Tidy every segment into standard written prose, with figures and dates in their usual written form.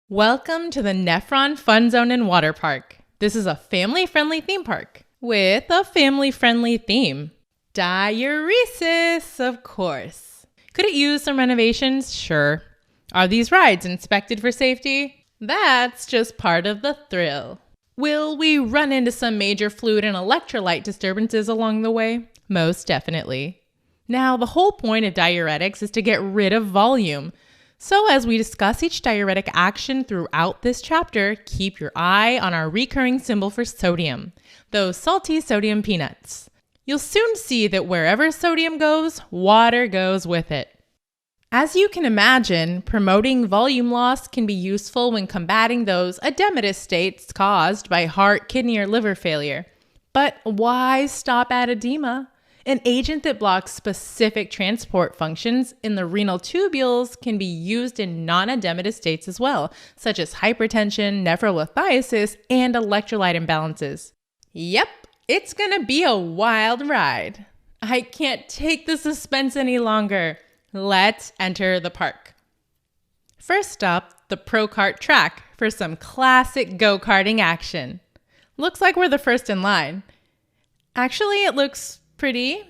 Welcome to the Nephron Fun Zone and Water Park. This is a family-friendly theme park with a family-friendly theme. Diuresis, of course. Could it use some renovations? Sure. Are these rides inspected for safety? That's just part of the thrill. Will we run into some major fluid and electrolyte disturbances along the way? Most definitely. Now, the whole point of diuretics is to get rid of volume. So as we discuss each diuretic action throughout this chapter, keep your eye on our recurring symbol for sodium, those salty sodium peanuts. You'll soon see that wherever sodium goes, water goes with it. As you can imagine, promoting volume loss can be useful when combating those edematous states caused by heart, kidney, or liver failure. But why stop at edema? An agent that blocks specific transport functions in the renal tubules can be used in non-edematous states as well, such as hypertension, nephrolithiasis, and electrolyte imbalances. Yep, it's gonna be a wild ride. I can't take the suspense any longer. Let's enter the park. First up, the Pro Kart track for some classic go-karting action. Looks like we're the first in line. Actually, it looks pretty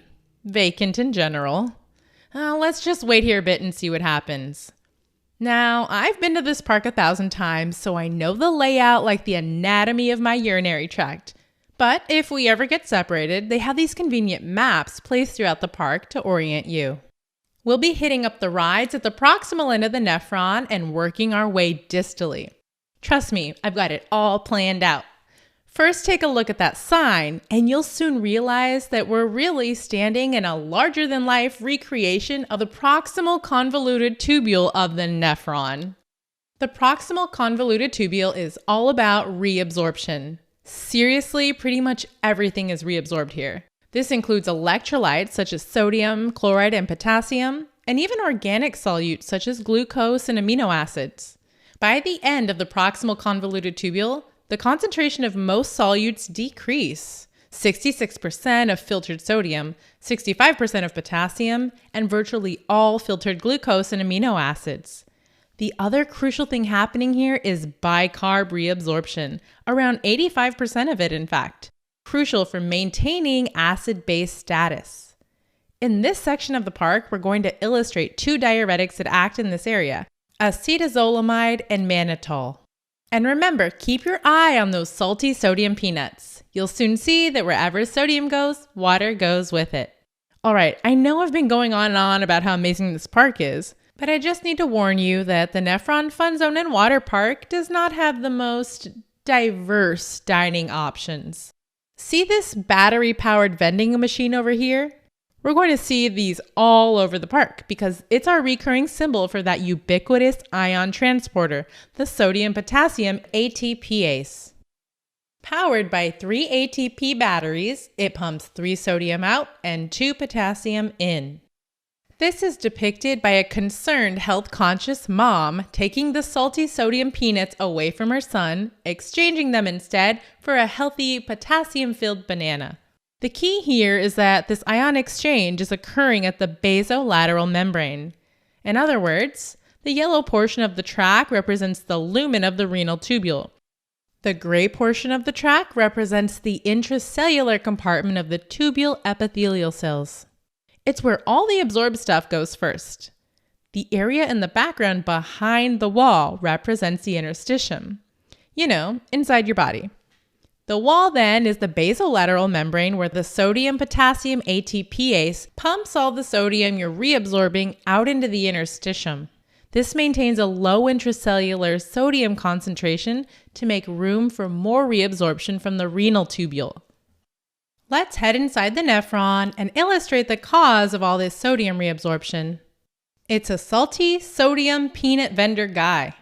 vacant in general. Let's just wait here a bit and see what happens. Now, I've been to this park 1,000 times, so I know the layout like the anatomy of my urinary tract. But if we ever get separated, they have these convenient maps placed throughout the park to orient you. We'll be hitting up the rides at the proximal end of the nephron and working our way distally. Trust me, I've got it all planned out. First, take a look at that sign, and you'll soon realize that we're really standing in a larger-than-life recreation of the proximal convoluted tubule of the nephron. The proximal convoluted tubule is all about reabsorption. Seriously, pretty much everything is reabsorbed here. This includes electrolytes such as sodium, chloride, and potassium, and even organic solutes such as glucose and amino acids. By the end of the proximal convoluted tubule, the concentration of most solutes decrease. 66% of filtered sodium, 65% of potassium, and virtually all filtered glucose and amino acids. The other crucial thing happening here is bicarb reabsorption, around 85% of it in fact, crucial for maintaining acid-base status. In this section of the park, we're going to illustrate two diuretics that act in this area, acetazolamide and mannitol. And remember, keep your eye on those salty sodium peanuts. You'll soon see that wherever sodium goes, water goes with it. All right, I know I've been going on and on about how amazing this park is, but I just need to warn you that the Nephron Fun Zone and Water Park does not have the most diverse dining options. See this battery-powered vending machine over here? We're going to see these all over the park because it's our recurring symbol for that ubiquitous ion transporter, the sodium-potassium ATPase. Powered by 3 ATP batteries, it pumps 3 sodium out and 2 potassium in. This is depicted by a concerned health-conscious mom taking the salty sodium peanuts away from her son, exchanging them instead for a healthy potassium-filled banana. The key here is that this ion exchange is occurring at the basolateral membrane. In other words, the yellow portion of the tract represents the lumen of the renal tubule. The gray portion of the tract represents the intracellular compartment of the tubule epithelial cells. It's where all the absorbed stuff goes first. The area in the background behind the wall represents the interstitium. You know, inside your body. The wall then is the basolateral membrane where the sodium-potassium ATPase pumps all the sodium you're reabsorbing out into the interstitium. This maintains a low intracellular sodium concentration to make room for more reabsorption from the renal tubule. Let's head inside the nephron and illustrate the cause of all this sodium reabsorption. It's a salty sodium peanut vendor guy.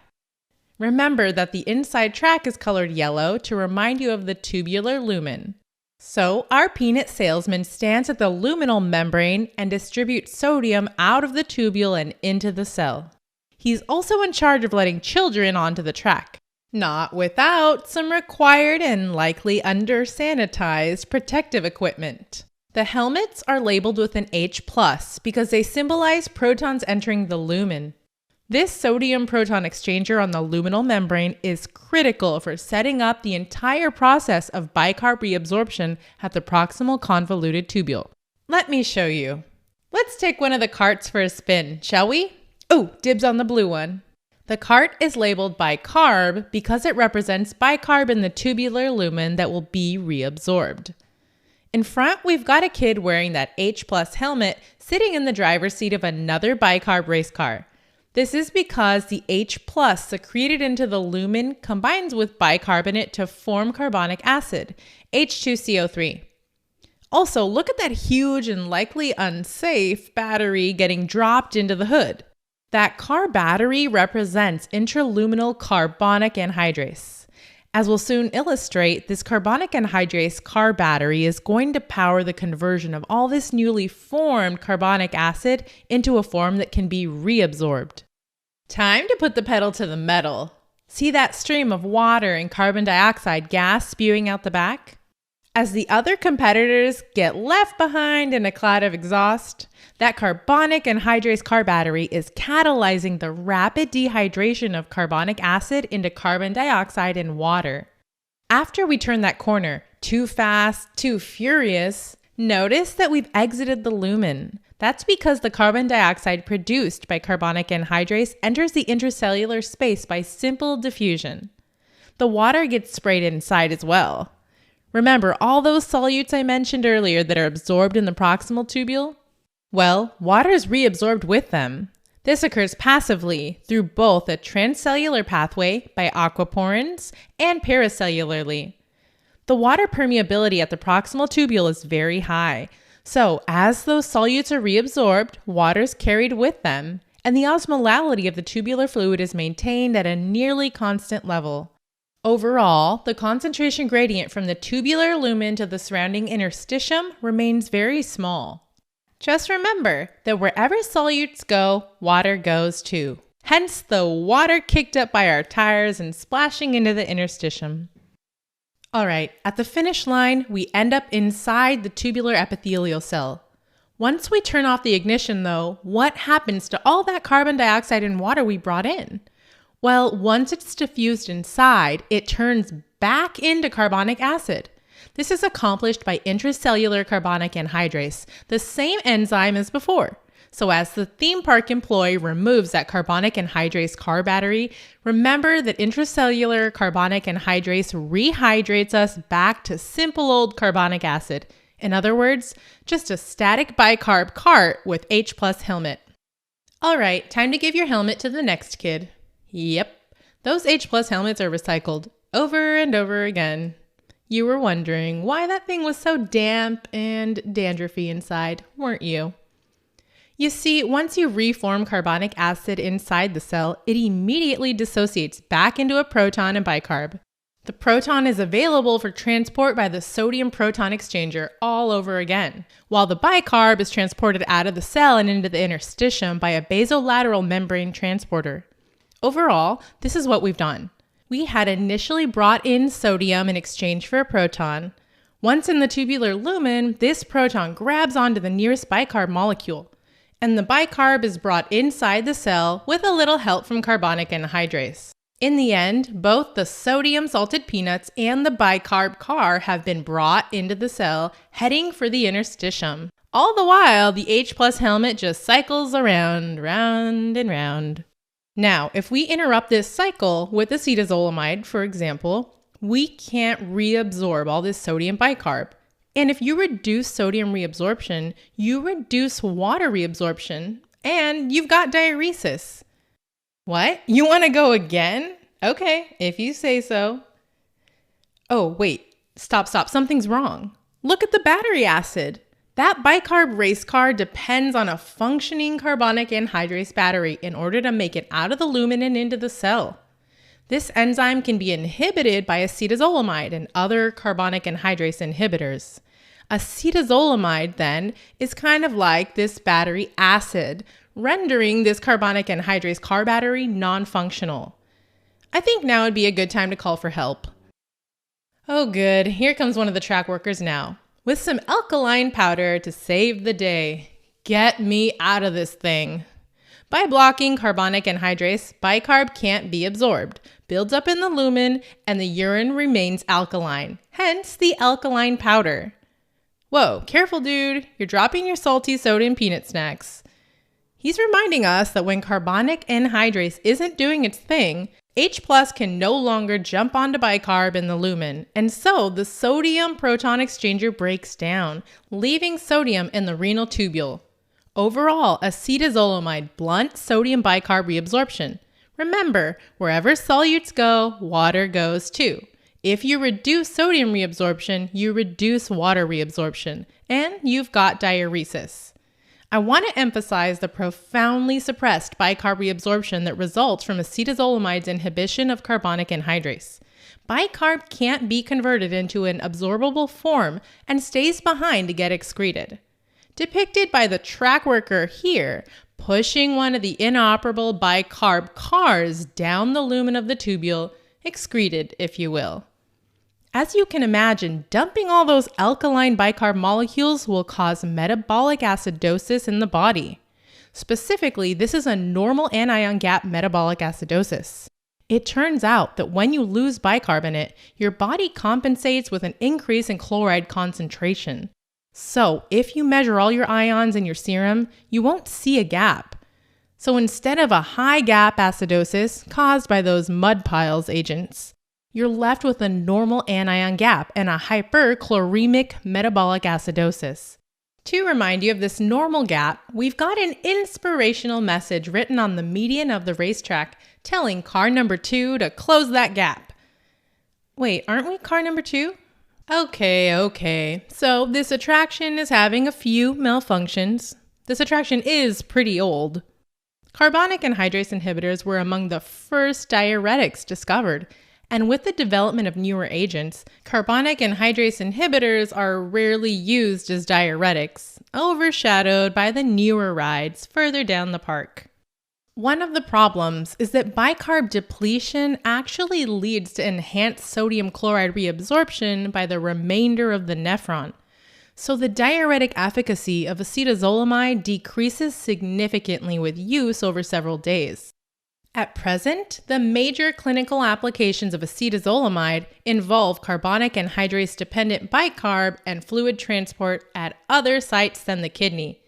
Remember that the inside track is colored yellow to remind you of the tubular lumen. So our peanut salesman stands at the luminal membrane and distributes sodium out of the tubule and into the cell. He's also in charge of letting children onto the track, not without some required and likely under-sanitized protective equipment. The helmets are labeled with an H+ because they symbolize protons entering the lumen. This sodium proton exchanger on the luminal membrane is critical for setting up the entire process of bicarb reabsorption at the proximal convoluted tubule. Let me show you. Let's take one of the carts for a spin, shall we? Oh, dibs on the blue one. The cart is labeled bicarb because it represents bicarb in the tubular lumen that will be reabsorbed. In front, we've got a kid wearing that H+ helmet sitting in the driver's seat of another bicarb race car. This is because the H+ secreted into the lumen combines with bicarbonate to form carbonic acid, H2CO3. Also, look at that huge and likely unsafe battery getting dropped into the hood. That car battery represents intraluminal carbonic anhydrase. As we'll soon illustrate, this carbonic anhydrase car battery is going to power the conversion of all this newly formed carbonic acid into a form that can be reabsorbed. Time to put the pedal to the metal. See that stream of water and carbon dioxide gas spewing out the back? As the other competitors get left behind in a cloud of exhaust, that carbonic anhydrase car battery is catalyzing the rapid dehydration of carbonic acid into carbon dioxide and water. After we turn that corner, too fast, too furious, notice that we've exited the lumen. That's because the carbon dioxide produced by carbonic anhydrase enters the intracellular space by simple diffusion. The water gets sprayed inside as well. Remember all those solutes I mentioned earlier that are absorbed in the proximal tubule? Well, water is reabsorbed with them. This occurs passively through both a transcellular pathway by aquaporins and paracellularly. The water permeability at the proximal tubule is very high, so as those solutes are reabsorbed, water is carried with them, and the osmolality of the tubular fluid is maintained at a nearly constant level. Overall, the concentration gradient from the tubular lumen to the surrounding interstitium remains very small. Just remember that wherever solutes go, water goes too. Hence the water kicked up by our tires and splashing into the interstitium. All right, at the finish line, we end up inside the tubular epithelial cell. Once we turn off the ignition though, what happens to all that carbon dioxide and water we brought in? Well, once it's diffused inside, it turns back into carbonic acid. This is accomplished by intracellular carbonic anhydrase, the same enzyme as before. So as the theme park employee removes that carbonic anhydrase car battery, remember that intracellular carbonic anhydrase rehydrates us back to simple old carbonic acid. In other words, just a static bicarb cart with H+ helmet. All right, time to give your helmet to the next kid. Yep, those H+ helmets are recycled over and over again. You were wondering why that thing was so damp and dandruffy inside, weren't you? You see, once you reform carbonic acid inside the cell, it immediately dissociates back into a proton and bicarb. The proton is available for transport by the sodium proton exchanger all over again, while the bicarb is transported out of the cell and into the interstitium by a basolateral membrane transporter. Overall, this is what we've done. We had initially brought in sodium in exchange for a proton. Once in the tubular lumen, this proton grabs onto the nearest bicarb molecule, and the bicarb is brought inside the cell with a little help from carbonic anhydrase. In the end, both the sodium salted peanuts and the bicarb car have been brought into the cell, heading for the interstitium. All the while, the H+ helmet just cycles around, round and round. Now, if we interrupt this cycle with acetazolamide, for example, we can't reabsorb all this sodium bicarb. And if you reduce sodium reabsorption, you reduce water reabsorption, and you've got diuresis. What? You want to go again? Okay, if you say so. Oh, wait. Stop. Something's wrong. Look at the battery acid. That bicarb race car depends on a functioning carbonic anhydrase battery in order to make it out of the lumen and into the cell. This enzyme can be inhibited by acetazolamide and other carbonic anhydrase inhibitors. Acetazolamide, then, is kind of like this battery acid, rendering this carbonic anhydrase car battery non-functional. I think now would be a good time to call for help. Oh good, here comes one of the track workers now, with some alkaline powder to save the day. Get me out of this thing. By blocking carbonic anhydrase, bicarb can't be absorbed, builds up in the lumen, and the urine remains alkaline, hence the alkaline powder. Whoa, careful dude, you're dropping your salty soda and peanut snacks. He's reminding us that when carbonic anhydrase isn't doing its thing, H+ can no longer jump onto bicarb in the lumen, and so the sodium proton exchanger breaks down, leaving sodium in the renal tubule. Overall, acetazolamide blunts sodium bicarb reabsorption. Remember, wherever solutes go, water goes too. If you reduce sodium reabsorption, you reduce water reabsorption, and you've got diuresis. I want to emphasize the profoundly suppressed bicarb reabsorption that results from acetazolamide's inhibition of carbonic anhydrase. Bicarb can't be converted into an absorbable form and stays behind to get excreted. Depicted by the track worker here, pushing one of the inoperable bicarb cars down the lumen of the tubule, excreted, if you will. As you can imagine, dumping all those alkaline bicarb molecules will cause metabolic acidosis in the body. Specifically, this is a normal anion gap metabolic acidosis. It turns out that when you lose bicarbonate, your body compensates with an increase in chloride concentration. So if you measure all your ions in your serum, you won't see a gap. So instead of a high gap acidosis caused by those mud piles agents, you're left with a normal anion gap and a hyperchloremic metabolic acidosis. To remind you of this normal gap, we've got an inspirational message written on the median of the racetrack telling car number 2 to close that gap. Wait, aren't we car number 2? Okay. So this attraction is having a few malfunctions. This attraction is pretty old. Carbonic anhydrase inhibitors were among the first diuretics discovered, and with the development of newer agents, carbonic anhydrase inhibitors are rarely used as diuretics, overshadowed by the newer rides further down the park. One of the problems is that bicarb depletion actually leads to enhanced sodium chloride reabsorption by the remainder of the nephron. So the diuretic efficacy of acetazolamide decreases significantly with use over several days. At present, the major clinical applications of acetazolamide involve carbonic anhydrase-dependent bicarb and fluid transport at other sites than the kidney.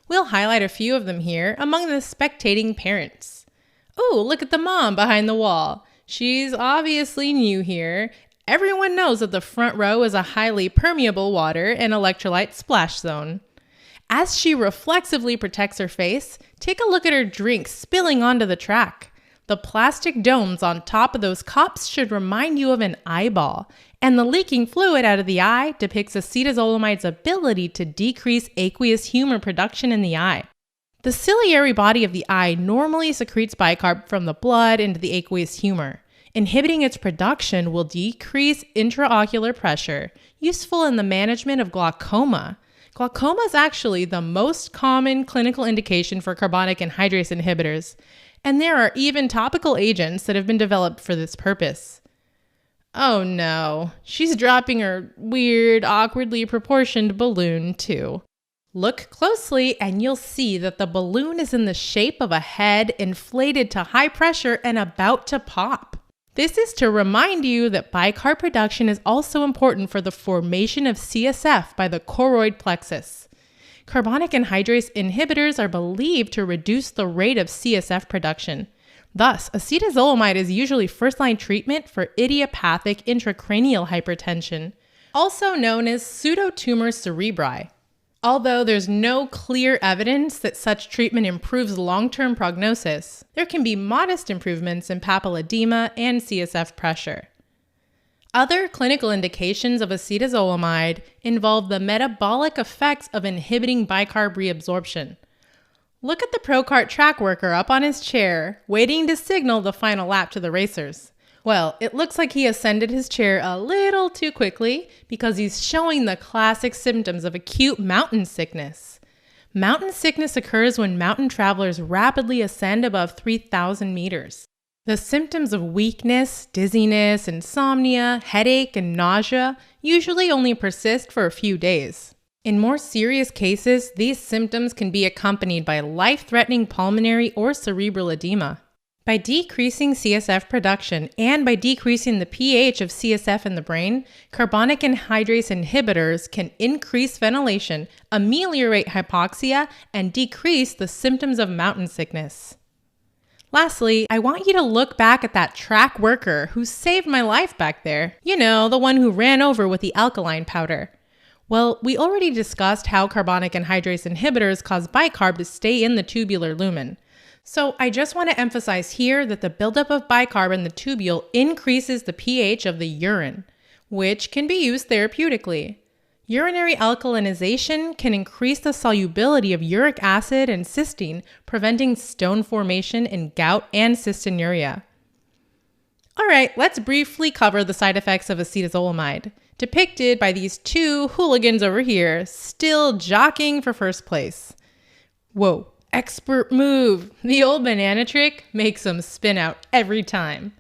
We'll highlight a few of them here among the spectating parents. Oh, look at the mom behind the wall. She's obviously new here. Everyone knows that the front row is a highly permeable water and electrolyte splash zone. As she reflexively protects her face, take a look at her drink spilling onto the track. The plastic domes on top of those cups should remind you of an eyeball, and the leaking fluid out of the eye depicts acetazolamide's ability to decrease aqueous humor production in the eye. The ciliary body of the eye normally secretes bicarb from the blood into the aqueous humor. Inhibiting its production will decrease intraocular pressure, useful in the management of glaucoma. Glaucoma is actually the most common clinical indication for carbonic anhydrase inhibitors, and there are even topical agents that have been developed for this purpose. Oh no, she's dropping her weird, awkwardly proportioned balloon too. Look closely and you'll see that the balloon is in the shape of a head inflated to high pressure and about to pop. This is to remind you that bicarb production is also important for the formation of CSF by the choroid plexus. Carbonic anhydrase inhibitors are believed to reduce the rate of CSF production. Thus, acetazolamide is usually first-line treatment for idiopathic intracranial hypertension, also known as pseudotumor cerebri. Although there's no clear evidence that such treatment improves long-term prognosis, there can be modest improvements in papilledema and CSF pressure. Other clinical indications of acetazolamide involve the metabolic effects of inhibiting bicarb reabsorption. Look at the pro-kart track worker up on his chair, waiting to signal the final lap to the racers. Well, it looks like he ascended his chair a little too quickly because he's showing the classic symptoms of acute mountain sickness. Mountain sickness occurs when mountain travelers rapidly ascend above 3,000 meters. The symptoms of weakness, dizziness, insomnia, headache, and nausea usually only persist for a few days. In more serious cases, these symptoms can be accompanied by life-threatening pulmonary or cerebral edema. By decreasing CSF production and by decreasing the pH of CSF in the brain, carbonic anhydrase inhibitors can increase ventilation, ameliorate hypoxia, and decrease the symptoms of mountain sickness. Lastly, I want you to look back at that track worker who saved my life back there. You know, the one who ran over with the alkaline powder. Well, we already discussed how carbonic anhydrase inhibitors cause bicarb to stay in the tubular lumen. So I just want to emphasize here that the buildup of bicarb in the tubule increases the pH of the urine, which can be used therapeutically. Urinary alkalinization can increase the solubility of uric acid and cysteine, preventing stone formation in gout and cystinuria. All right, let's briefly cover the side effects of acetazolamide, depicted by these two hooligans over here, still jockeying for first place. Whoa. Expert move. The old banana trick makes them spin out every time.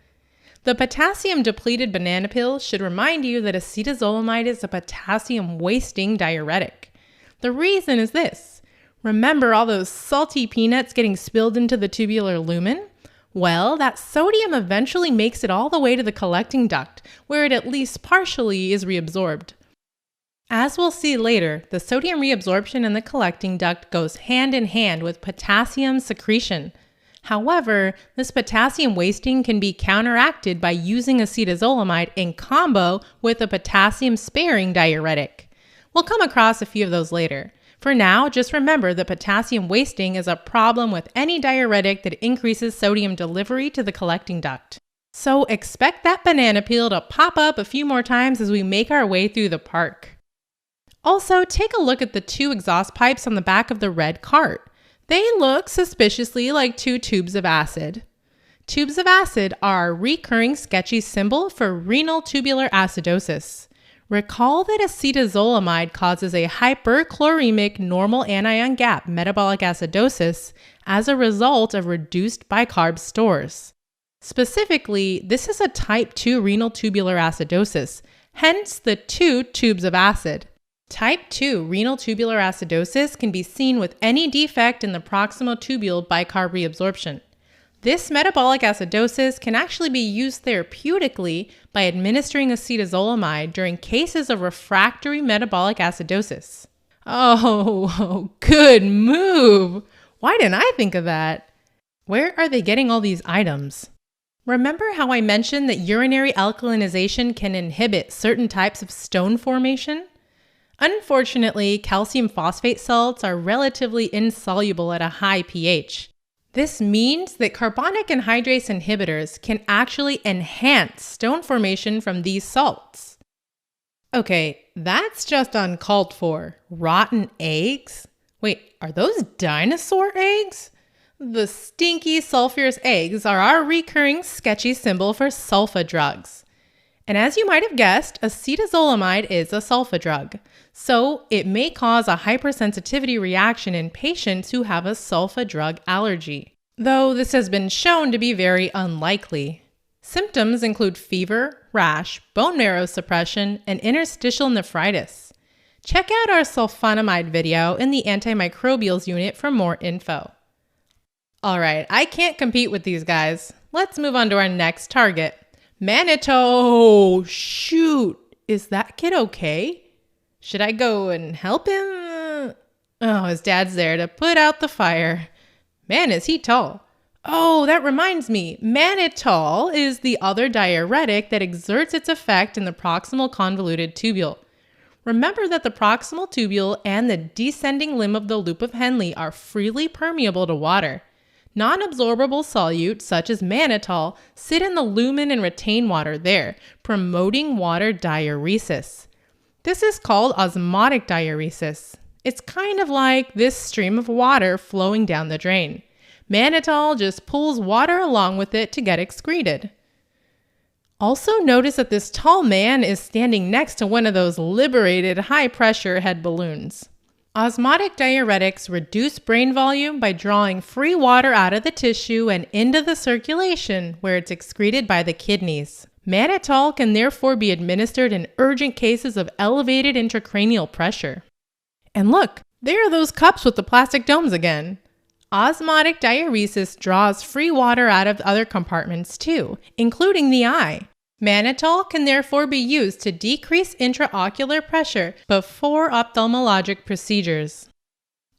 The potassium-depleted banana peel should remind you that acetazolamide is a potassium-wasting diuretic. The reason is this. Remember all those salty peanuts getting spilled into the tubular lumen? Well, that sodium eventually makes it all the way to the collecting duct, where it at least partially is reabsorbed. As we'll see later, the sodium reabsorption in the collecting duct goes hand in hand with potassium secretion. However, this potassium wasting can be counteracted by using acetazolamide in combo with a potassium-sparing diuretic. We'll come across a few of those later. For now, just remember that potassium wasting is a problem with any diuretic that increases sodium delivery to the collecting duct. So expect that banana peel to pop up a few more times as we make our way through the park. Also, take a look at the two exhaust pipes on the back of the red cart. They look suspiciously like two tubes of acid. Tubes of acid are a recurring sketchy symbol for renal tubular acidosis. Recall that acetazolamide causes a hyperchloremic normal anion gap metabolic acidosis as a result of reduced bicarb stores. Specifically, this is a type 2 renal tubular acidosis, hence the two tubes of acid. Type 2 renal tubular acidosis can be seen with any defect in the proximal tubule bicarb reabsorption. This metabolic acidosis can actually be used therapeutically by administering acetazolamide during cases of refractory metabolic acidosis. Oh, good move! Why didn't I think of that? Where are they getting all these items? Remember how I mentioned that urinary alkalinization can inhibit certain types of stone formation? Unfortunately, calcium phosphate salts are relatively insoluble at a high pH. This means that carbonic anhydrase inhibitors can actually enhance stone formation from these salts. Okay, that's just uncalled for. Rotten eggs? Wait, are those dinosaur eggs? The stinky sulfurous eggs are our recurring sketchy symbol for sulfa drugs. And as you might have guessed, acetazolamide is a sulfa drug. So it may cause a hypersensitivity reaction in patients who have a sulfa drug allergy, though this has been shown to be very unlikely. Symptoms include fever, rash, bone marrow suppression, and interstitial nephritis. Check out our sulfonamide video in the antimicrobials unit for more info. All right, I can't compete with these guys. Let's move on to our next target. Mannitol! Shoot! Is that kid okay? Should I go and help him? Oh, his dad's there to put out the fire. Man, is he tall. Oh, that reminds me. Mannitol is the other diuretic that exerts its effect in the proximal convoluted tubule. Remember that the proximal tubule and the descending limb of the loop of Henle are freely permeable to water. Non-absorbable solutes, such as mannitol, sit in the lumen and retain water there, promoting water diuresis. This is called osmotic diuresis. It's kind of like this stream of water flowing down the drain. Mannitol just pulls water along with it to get excreted. Also notice that this tall man is standing next to one of those liberated high-pressure head balloons. Osmotic diuretics reduce brain volume by drawing free water out of the tissue and into the circulation where it's excreted by the kidneys. Mannitol can therefore be administered in urgent cases of elevated intracranial pressure. And look, there are those cups with the plastic domes again. Osmotic diuresis draws free water out of other compartments too, including the eye. Mannitol can therefore be used to decrease intraocular pressure before ophthalmologic procedures.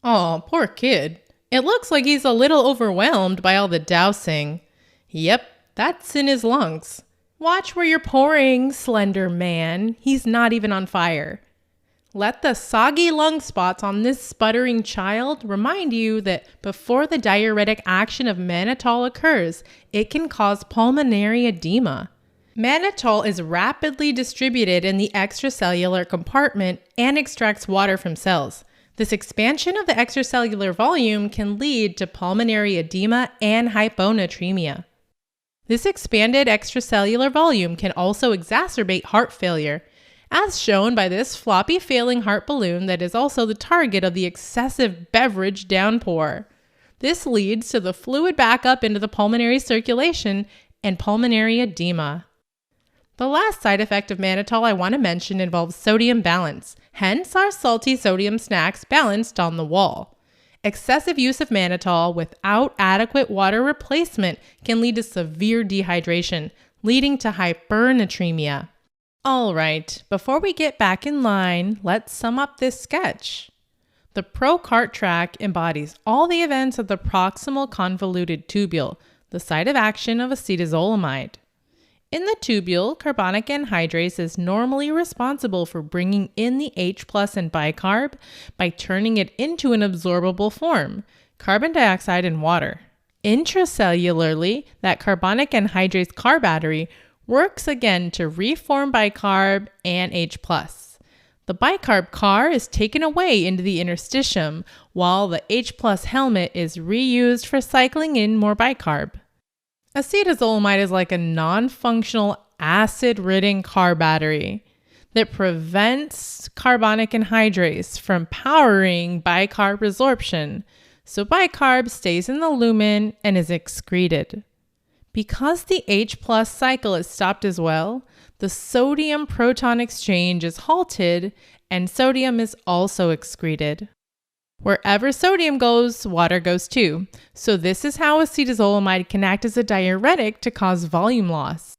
Oh, poor kid. It looks like he's a little overwhelmed by all the dousing. Yep, that's in his lungs. Watch where you're pouring, slender man. He's not even on fire. Let the soggy lung spots on this sputtering child remind you that before the diuretic action of mannitol occurs, it can cause pulmonary edema. Mannitol is rapidly distributed in the extracellular compartment and extracts water from cells. This expansion of the extracellular volume can lead to pulmonary edema and hyponatremia. This expanded extracellular volume can also exacerbate heart failure, as shown by this floppy failing heart balloon that is also the target of the excessive beverage downpour. This leads to the fluid backup into the pulmonary circulation and pulmonary edema. The last side effect of mannitol I want to mention involves sodium balance, hence our salty sodium snacks balanced on the wall. Excessive use of mannitol without adequate water replacement can lead to severe dehydration, leading to hypernatremia. All right, before we get back in line, let's sum up this sketch. The procart tract embodies all the events of the proximal convoluted tubule, the site of action of acetazolamide. In the tubule, carbonic anhydrase is normally responsible for bringing in the H+ and bicarb by turning it into an absorbable form, carbon dioxide and water. Intracellularly, that carbonic anhydrase car battery works again to reform bicarb and H+. The bicarb car is taken away into the interstitium, while the H+ helmet is reused for cycling in more bicarb. Acetazolamide is like a non-functional acid-ridden car battery that prevents carbonic anhydrase from powering bicarb resorption, so bicarb stays in the lumen and is excreted. Because the H+ cycle is stopped as well, the sodium proton exchange is halted and sodium is also excreted. Wherever sodium goes, water goes too. So this is how acetazolamide can act as a diuretic to cause volume loss.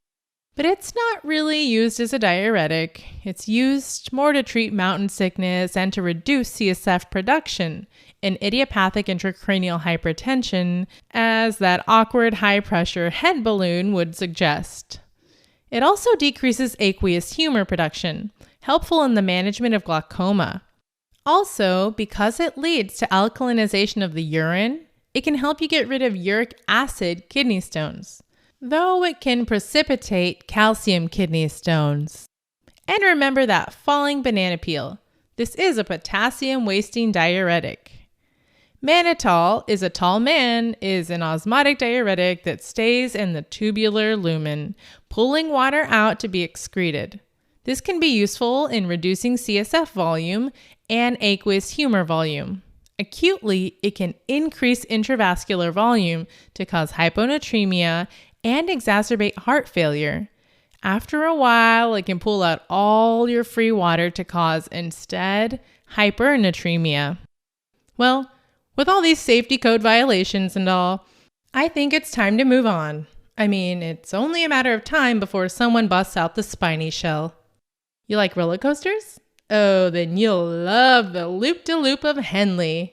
But it's not really used as a diuretic. It's used more to treat mountain sickness and to reduce CSF production in idiopathic intracranial hypertension, as that awkward high-pressure head balloon would suggest. It also decreases aqueous humor production, helpful in the management of glaucoma. Also, because it leads to alkalinization of the urine, it can help you get rid of uric acid kidney stones, though it can precipitate calcium kidney stones. And remember that falling banana peel. This is a potassium-wasting diuretic. Mannitol is a tall man, is an osmotic diuretic that stays in the tubular lumen, pulling water out to be excreted. This can be useful in reducing CSF volume and aqueous humor volume. Acutely, it can increase intravascular volume to cause hyponatremia and exacerbate heart failure. After a while, it can pull out all your free water to cause instead hypernatremia. Well, with all these safety code violations and all, I think it's time to move on. I mean, it's only a matter of time before someone busts out the spiny shell. You like roller coasters? Oh, then you'll love the loop-de-loop of Henley.